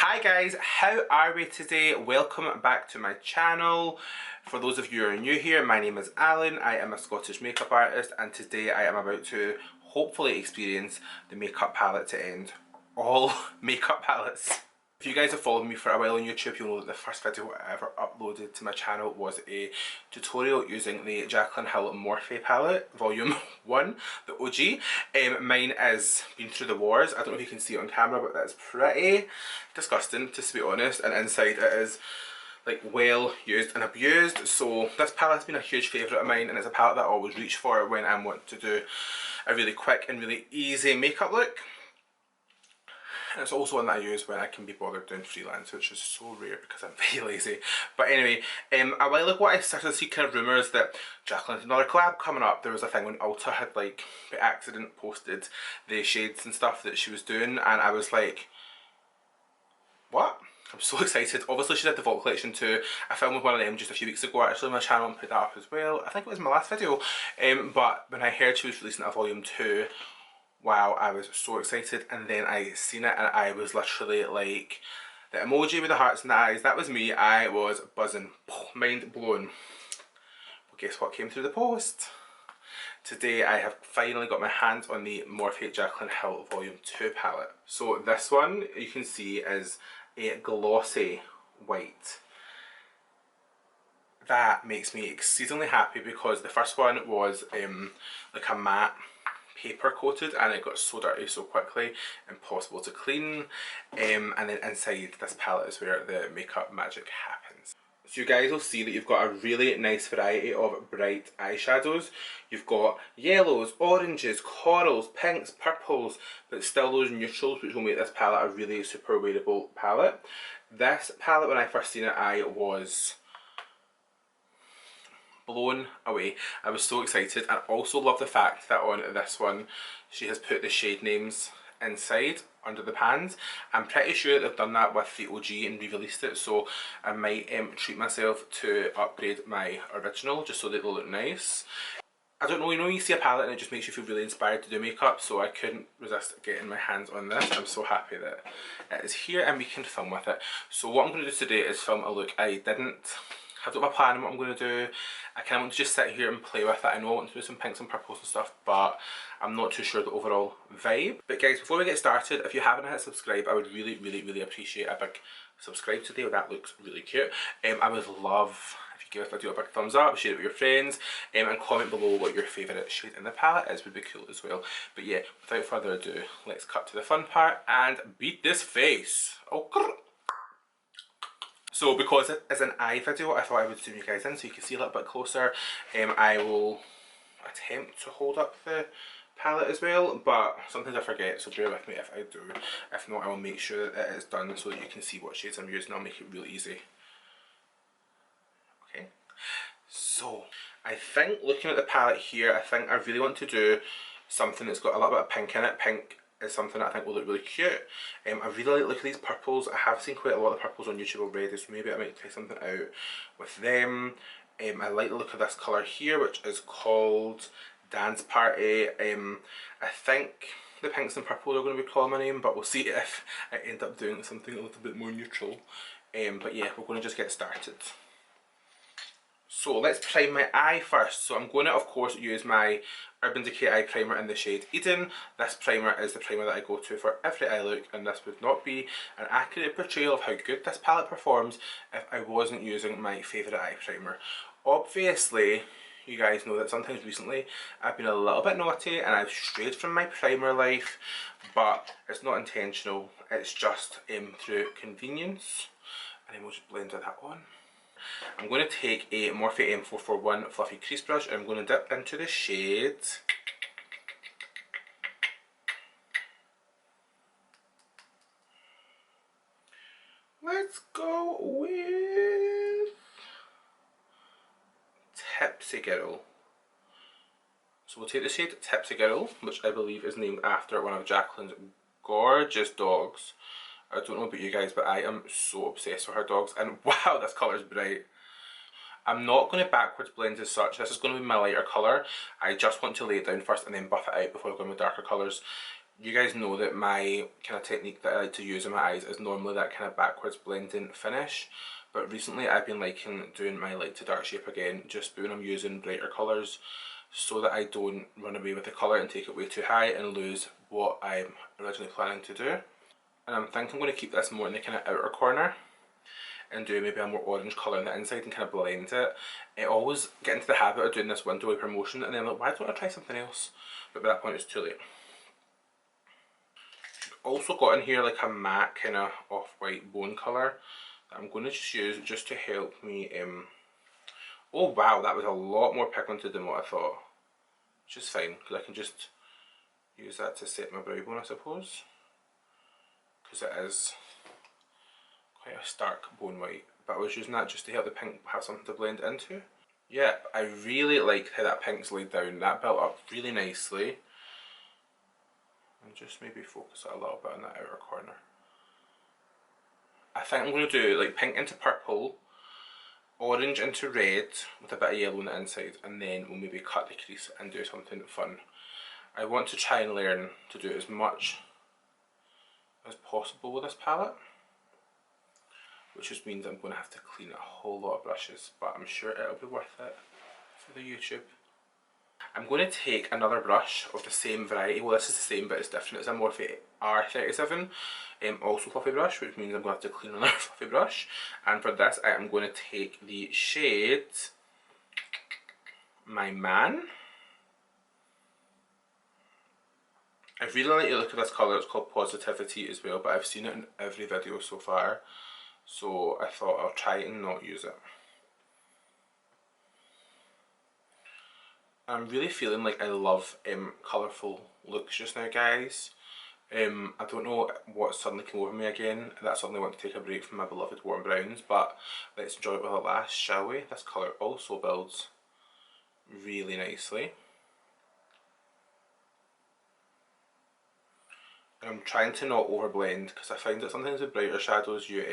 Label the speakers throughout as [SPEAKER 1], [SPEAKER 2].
[SPEAKER 1] Hi guys, how are we today? Welcome back to my channel. For those of you who are new here, my name is Allan. I am a Scottish makeup artist and today I am about to hopefully experience the makeup palette to end all makeup palettes. If you guys have followed me for a while on YouTube, you'll know that the first video I ever uploaded to my channel was a tutorial using the JACLYN MORPHE palette, volume 1, the OG. Mine has been through the wars. I don't know if you can see it on camera, but that's pretty disgusting, just to be honest, and inside it is like well used and abused. So this palette has been a huge favourite of mine, and it's a palette that I always reach for when I want to do a really quick and really easy makeup look. And it's also one that I use when I can be bothered doing freelance, which is so rare because I'm very lazy. But anyway, a while ago I started to see kind of rumours that JACLYN had another collab coming up. There was a thing when Ulta had like by accident posted the shades and stuff that she was doing, and I was like, what? I'm so excited. Obviously she did the Vault Collection too. I filmed with one of them just a few weeks ago actually on my channel and put that up as well. I think it was my last video. But when I heard she was releasing a volume 2, wow, I was so excited, and then I seen it and I was literally like, the emoji with the hearts in the eyes, that was me. I was buzzing, mind blown. Well, guess what came through the post? Today I have finally got my hands on the morphexjaclynhill volume 2 palette. So this one you can see is a glossy white. That makes me exceedingly happy because the first one was like a matte paper coated and it got so dirty so quickly, impossible to clean. And then inside this palette is where the makeup magic happens. So you guys will see that you've got a really nice variety of bright eyeshadows. You've got yellows, oranges, corals, pinks, purples, but still those neutrals, which will make this palette a really super wearable palette. This palette, when I first seen it, I was blown away. I was so excited, and also love the fact that on this one she has put the shade names inside under the pans. I'm pretty sure that they've done that with the OG and re-released it, so I might treat myself to upgrade my original just so that they'll look nice. I don't know, you know, you see a palette and it just makes you feel really inspired to do makeup, so I couldn't resist getting my hands on this. I'm so happy that it is here and we can film with it. So what I'm going to do today is film a look I didn't have my plan on what I'm going to do. I kind of want to just sit here and play with it. I know I want to do some pinks and purples and stuff, but I'm not too sure the overall vibe. But guys, before we get started, if you haven't hit subscribe, I would really appreciate a big subscribe today. That looks really cute. I would love if you give this video a big thumbs up, share it with your friends, and comment below what your favourite shade in the palette is, would be cool as well. But yeah, without further ado, let's cut to the fun part and beat this face. Oh, grrr. So because it is an eye video, I thought I would zoom you guys in so you can see a little bit closer. I will attempt to hold up the palette as well, but sometimes I forget, so bear with me if I do. If not, I will make sure that it is done so that you can see what shades I'm using. I'll make it real easy. Okay, so I think looking at the palette here, I think I really want to do something that's got a little bit of pink in it. Pink is something that I think will look really cute. I really like look at these purples. I have seen quite a lot of purples on YouTube already, so maybe I might try something out with them. I like the look of this colour here, which is called Dance Party. I think the pinks and purples are going to be calling my name, but we'll see if I end up doing something a little bit more neutral. But yeah, we're going to just get started. So let's prime my eye first. So I'm going to, of course, use my Urban Decay eye primer in the shade Eden. This primer is the primer that I go to for every eye look, and this would not be an accurate portrayal of how good this palette performs if I wasn't using my favourite eye primer. Obviously, you guys know that sometimes recently I've been a little bit naughty and I've strayed from my primer life, but it's not intentional, it's just through convenience. And then we'll just blend that on. I'm going to take a Morphe M441 fluffy crease brush and I'm going to dip into the shade let's go with Tipsy Girl. So we'll take the shade Tipsy Girl, which I believe is named after one of JACLYN's gorgeous dogs. I don't know about you guys, but I am so obsessed with her dogs, and wow, this colour is bright. I'm not going to backwards blend as such. This is going to be my lighter colour. I just want to lay it down first and then buff it out before going with darker colours. You guys know that my kind of technique that I like to use in my eyes is normally that kind of backwards blending finish, but recently I've been liking doing my light to dark shape again, just when I'm using brighter colours, so that I don't run away with the colour and take it way too high and lose what I'm originally planning to do. And I'm thinking I'm going to keep this more in the kind of outer corner and do maybe a more orange colour on the inside and kind of blend it. I always get into the habit of doing this window wiper motion and then I'm like, why don't I try something else? But by that point it's too late. Also got in here like a matte kind of off-white bone colour that I'm going to just use just to help me. Oh wow, that was a lot more pigmented than what I thought. Which is fine, because I can just use that to set my brow bone, I suppose. Because it is quite a stark bone white. But I was using that just to help the pink have something to blend into. Yeah, I really like how that pink's laid down. That built up really nicely. And just maybe focus it a little bit on that outer corner. I think I'm going to do like pink into purple, orange into red with a bit of yellow on the inside, and then we'll maybe cut the crease and do something fun. I want to try and learn to do as much as possible with this palette, which just means I'm going to have to clean a whole lot of brushes, but I'm sure it'll be worth it for the YouTube. I'm going to take another brush of the same variety. Well, this is the same, but it's different. It's a Morphe R37, also fluffy brush, which means I'm going to have to clean another fluffy brush. And for this, I am going to take the shade My Man. I really like the look of this colour. It's called Positivity as well, but I've seen it in every video so far, so I thought I'll try and not use it. I'm really feeling like I love colourful looks just now, guys. I don't know what suddenly came over me again, that I suddenly want to take a break from my beloved warm browns, but let's enjoy it with a lash, shall we? This colour also builds really nicely. And I'm trying to not overblend, because I find that sometimes with brighter shadows you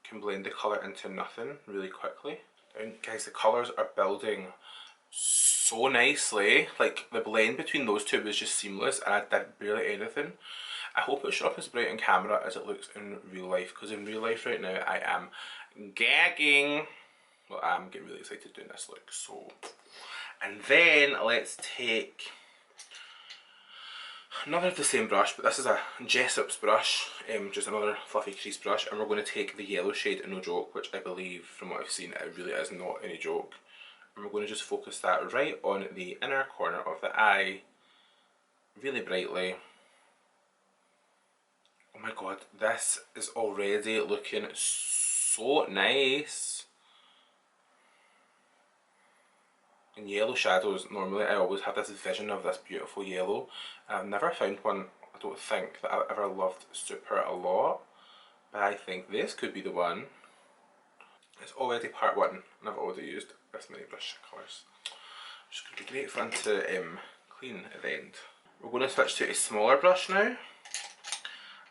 [SPEAKER 1] can blend the colour into nothing really quickly. And guys, the colours are building so nicely. Like the blend between those two was just seamless and I did barely anything. I hope it showed up as bright on camera as it looks in real life, because in real life right now I am gagging. Well, I'm getting really excited doing this look. So, and then let's take another of the same brush, but this is a Jessup's brush, just another fluffy crease brush, and we're going to take the yellow shade No Joke, which I believe from what I've seen it really is not any joke. And we're going to just focus that right on the inner corner of the eye, really brightly. Oh my god, this is already looking so nice. In yellow shadows, normally I always have this vision of this beautiful yellow, and I've never found one, I don't think, that I've ever loved super a lot, but I think this could be the one. It's already part one, and I've already used this many brush colours. Which is going to be great fun to clean at the end. We're going to switch to a smaller brush now.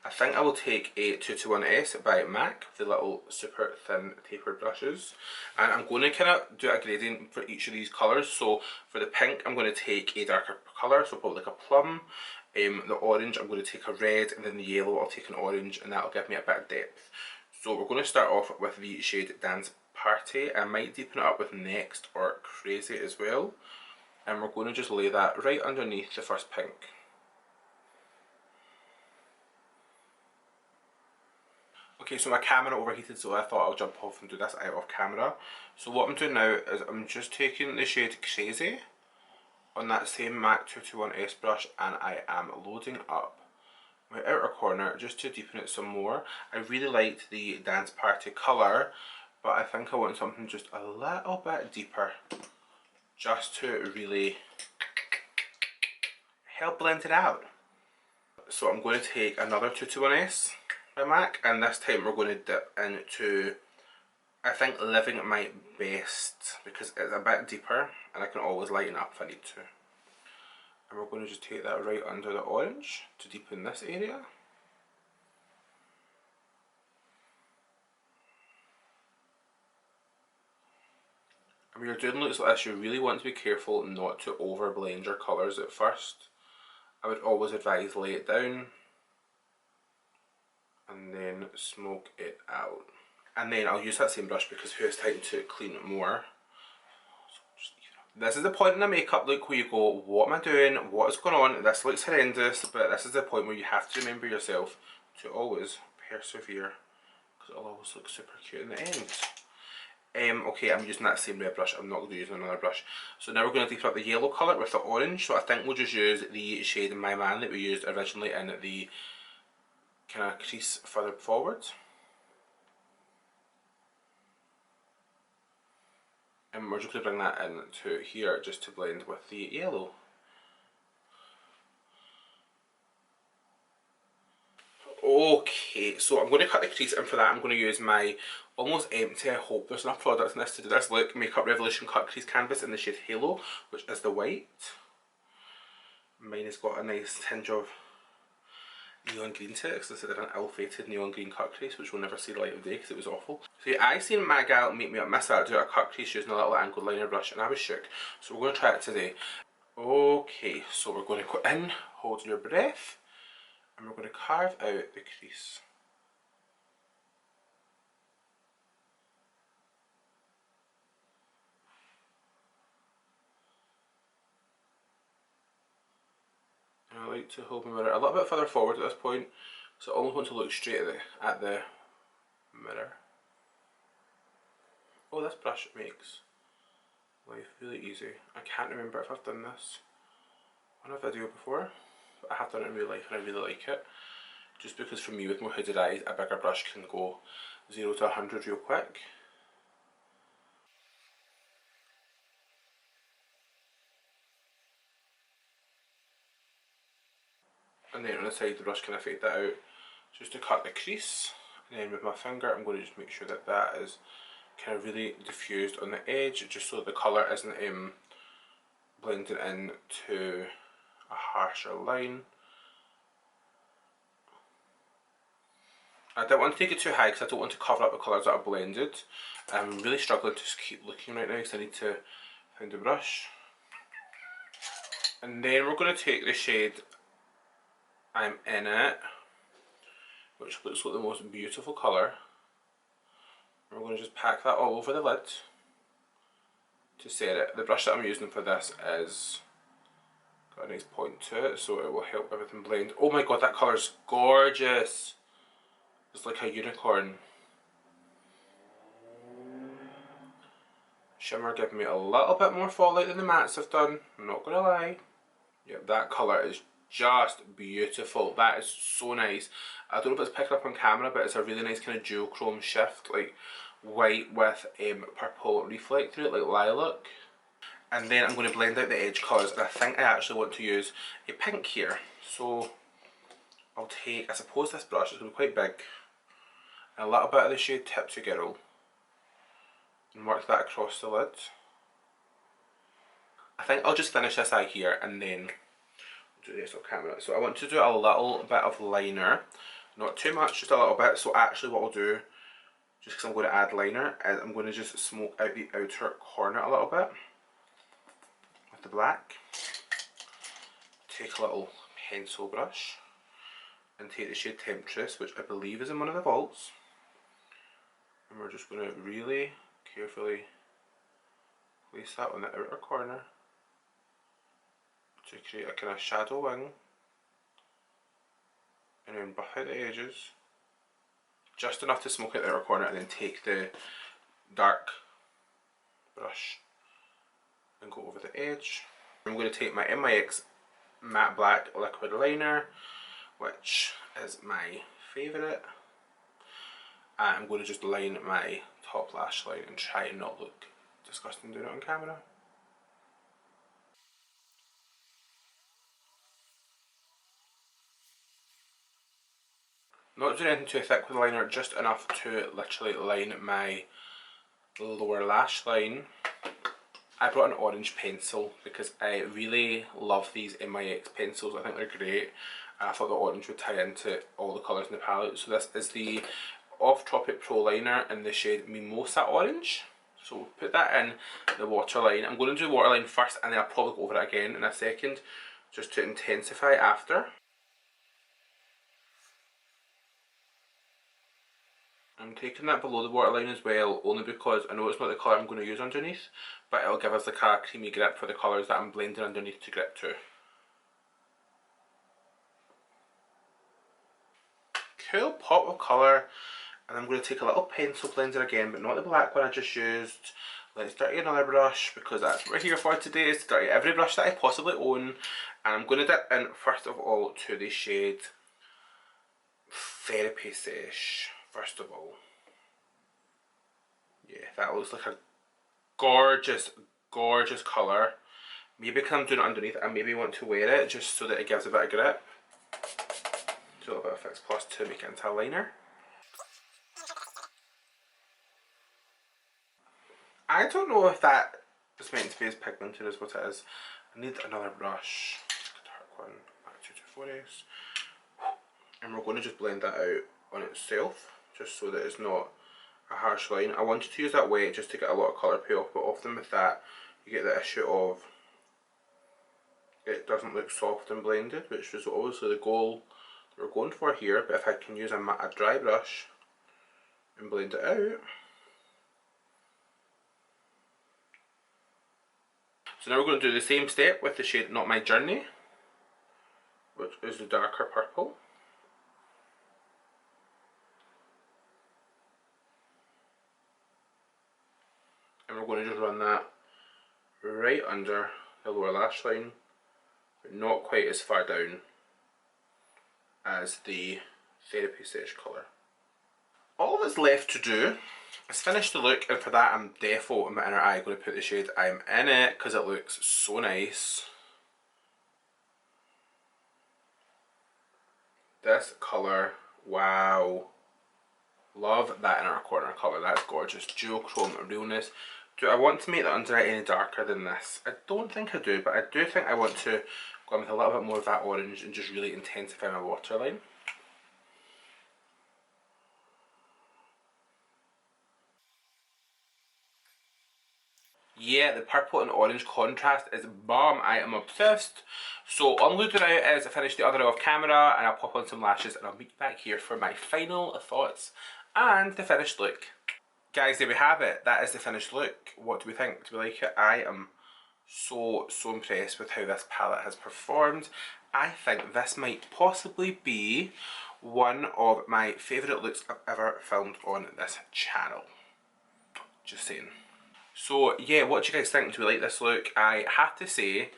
[SPEAKER 1] I think I will take a 221S by MAC, the little super thin tapered brushes, and I'm going to kind of do a gradient for each of these colours. So for the pink I'm going to take a darker colour, so probably like a plum. The orange I'm going to take a red, and then the yellow I'll take an orange, and that'll give me a bit of depth. So we're going to start off with the shade Dance Party. I might deepen it up with Next or Crazy as well, and we're going to just lay that right underneath the first pink. Okay, so my camera overheated, so I thought I'll jump off and do this out of camera. So what I'm doing now is I'm just taking the shade Crazy on that same MAC 221S brush, and I am loading up my outer corner just to deepen it some more. I really liked the Dance Party colour, but I think I want something just a little bit deeper, just to really help blend it out. So I'm going to take another 221S by MAC, and this time we're going to dip into, I think, Living My Best, because it's a bit deeper and I can always lighten up if I need to. And we're going to just take that right under the orange to deepen this area. And when you're doing looks like this, you really want to be careful not to over blend your colours at first. I would always advise lay it down and then smoke it out. And then I'll use that same brush because who has time to clean more. This is the point in a makeup look where you go, what am I doing? What is going on? This looks horrendous, but this is the point where you have to remember yourself to always persevere because it'll always look super cute in the end. Okay, I'm using that same red brush. I'm not going to be using another brush. So now we're going to deepen up the yellow colour with the orange. So I think we'll just use the shade My Man that we used originally in the kind of crease further forward. And we're just going to bring that into here just to blend with the yellow. Okay, so I'm going to cut the crease, and for that I'm going to use my almost empty, I hope there's enough product in this to do this look, Makeup Revolution Cut Crease Canvas in the shade Halo, which is the white. Mine has got a nice tinge of neon green to it because this is an ill-fated neon green cut crease which will never see the light of day because it was awful. So yeah, I seen my gal Make Me Up Miss That do a cut crease using a little angled liner brush and I was shook. So we're going to try it today. Okay, so we're going to go in, hold your breath, and we're going to carve out the crease. I like to hold my mirror a little bit further forward at this point, so I almost want to look straight at the mirror. Oh, this brush makes life really easy. I can't remember if I've done this on a video before, but I have done it in real life and I really like it. Just because for me with more hooded eyes, a bigger brush can go 0 to 100 real quick. And then on the side of the brush kind of fade that out just to cut the crease. And then with my finger I'm going to just make sure that that is kind of really diffused on the edge, just so that the colour isn't blending into a harsher line. I don't want to take it too high because I don't want to cover up the colours that are blended. I'm really struggling to just keep looking right now because I need to find the brush. And then we're going to take the shade I'm In It, which looks like the most beautiful colour. We're going to just pack that all over the lid to set it. The brush that I'm using for this is got a nice point to it, so it will help everything blend. Oh my god, that colour's gorgeous! It's like a unicorn. Shimmer giving me a little bit more fallout than the mattes have done, I'm not gonna lie. Yep, that colour is just beautiful. That is so nice. I don't know if it's picking up on camera, but it's a really nice kind of duochrome shift, like white with purple reflect through it, like lilac. And then I'm going to blend out the edge colours, and I think I actually want to use a pink here. So I'll take, I suppose this brush is going to be quite big, and a little bit of the shade Tipsy Girl, and work that across the lid. I think I'll just finish this eye here and then do this on camera. So I want to do a little bit of liner, not too much, just a little bit. So actually what I'll do, just because I'm going to add liner, is I'm going to just smoke out the outer corner a little bit with the black. Take a little pencil brush and take the shade Temptress, which I believe is in one of the vaults, and we're just going to really carefully place that on the outer corner to create a kind of shadow wing, and then buff out the edges just enough to smoke out the outer corner, and then take the dark brush and go over the edge. I'm going to take my NYX matte black liquid liner, which is my favourite, and I'm going to just line my top lash line and try and not look disgusting doing it on camera. Not doing anything too thick with the liner, just enough to literally line my lower lash line. I brought an orange pencil because I really love these MIX pencils. I think they're great. I thought the orange would tie into all the colours in the palette. So this is the Tropic Pro liner in the shade Mimosa Orange. So we'll put that in the waterline. I'm going to do waterline first, and then I'll probably go over it again in a second, just to intensify after. I'm taking that below the waterline as well, only because I know it's not the colour I'm going to use underneath, but it'll give us like a creamy grip for the colours that I'm blending underneath to grip to. Cool pop of colour, and I'm going to take a little pencil blender again, but not the black one I just used. Let's dirty another brush, because that's what we're here for today, is to dirty every brush that I possibly own. And I'm going to dip in first of all to the shade Therapy Sesh, first of all. Yeah, that looks like a gorgeous, gorgeous colour. Maybe because I'm doing it underneath, I maybe want to wear it just so that it gives a bit of grip. Do a little bit of Fix Plus to make it into a liner. I don't know if that is meant to be as pigmented as what it is. I need another brush. Dark one, back to 224S. And we're going to just blend that out on itself, just so that it's not a harsh line. I wanted to use that wet just to get a lot of colour payoff, but often with that you get the issue of it doesn't look soft and blended, which was obviously the goal that we're going for here. But if I can use a dry brush and blend it out. So now we're going to do the same step with the shade Not My Journey, which is the darker purple. And we're going to just run that right under the lower lash line, but not quite as far down as the Therapy Sesh colour. All that's left to do is finish the look, and for that I'm defo in my inner eye going to put the shade I'm In It, because it looks so nice. This colour, wow. Love that inner corner colour, that's gorgeous. Duochrome realness. Do I want to make the under eye any darker than this? I don't think I do, but I do think I want to go in with a little bit more of that orange and just really intensify my waterline. Yeah, the purple and orange contrast is bomb. I am obsessed. So all I'm going to do now is finish the other eye off camera, and I'll pop on some lashes, and I'll meet you back here for my final thoughts and the finished look. Guys, there we have it. That is the finished look. What do we think? Do we like it? I am so impressed with how this palette has performed. I think this might possibly be one of my favourite looks I've ever filmed on this channel. Just saying. So yeah, what do you guys think? Do we like this look? I have to say,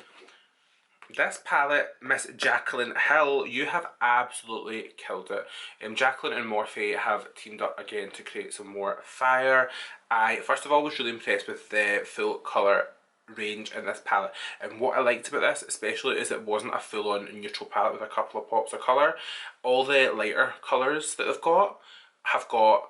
[SPEAKER 1] this palette, Miss JACLYN Hill, you have absolutely killed it. JACLYN and Morphe have teamed up again to create some more fire. I, first of all, was really impressed with the full colour range in this palette, and what I liked about this especially is it wasn't a full-on neutral palette with a couple of pops of colour. All the lighter colours that they've got have got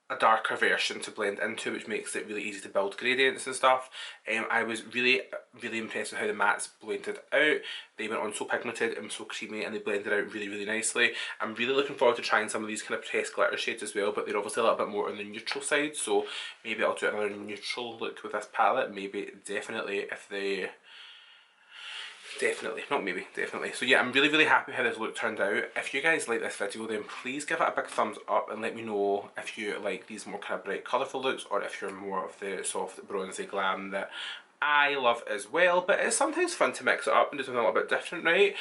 [SPEAKER 1] a darker version to blend into, which makes it really easy to build gradients and stuff. I was really impressed with how the mattes blended out. They went on so pigmented and so creamy, and they blended out really nicely. I'm really looking forward to trying some of these kind of pressed glitter shades as well, but they're obviously a little bit more on the neutral side, so maybe I'll do another neutral look with this palette. Maybe, definitely, if they... Definitely. So yeah, I'm really happy how this look turned out. If you guys like this video, then please give it a big thumbs up and let me know if you like these more kind of bright colourful looks, or if you're more of the soft bronzy glam that I love as well. But it's sometimes fun to mix it up and do something a little bit different, right?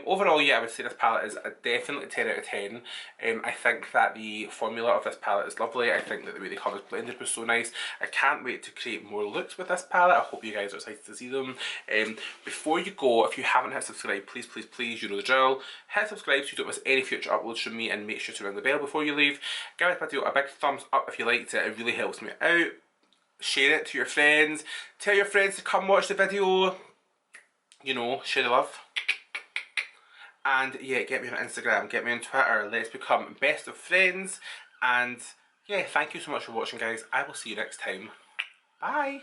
[SPEAKER 1] Overall, yeah, I would say this palette is a definitely 10 out of 10. I think that the formula of this palette is lovely. I think that the way the colours blended was so nice. I can't wait to create more looks with this palette. I hope you guys are excited to see them. Before you go, if you haven't hit subscribe, please, you know the drill. Hit subscribe so you don't miss any future uploads from me, and make sure to ring the bell before you leave. Give this video a big thumbs up if you liked it. It really helps me out. Share it to your friends. Tell your friends to come watch the video. You know, share the love. And yeah, get me on Instagram, get me on Twitter. Let's become best of friends. And yeah, thank you so much for watching, guys. I will see you next time. Bye.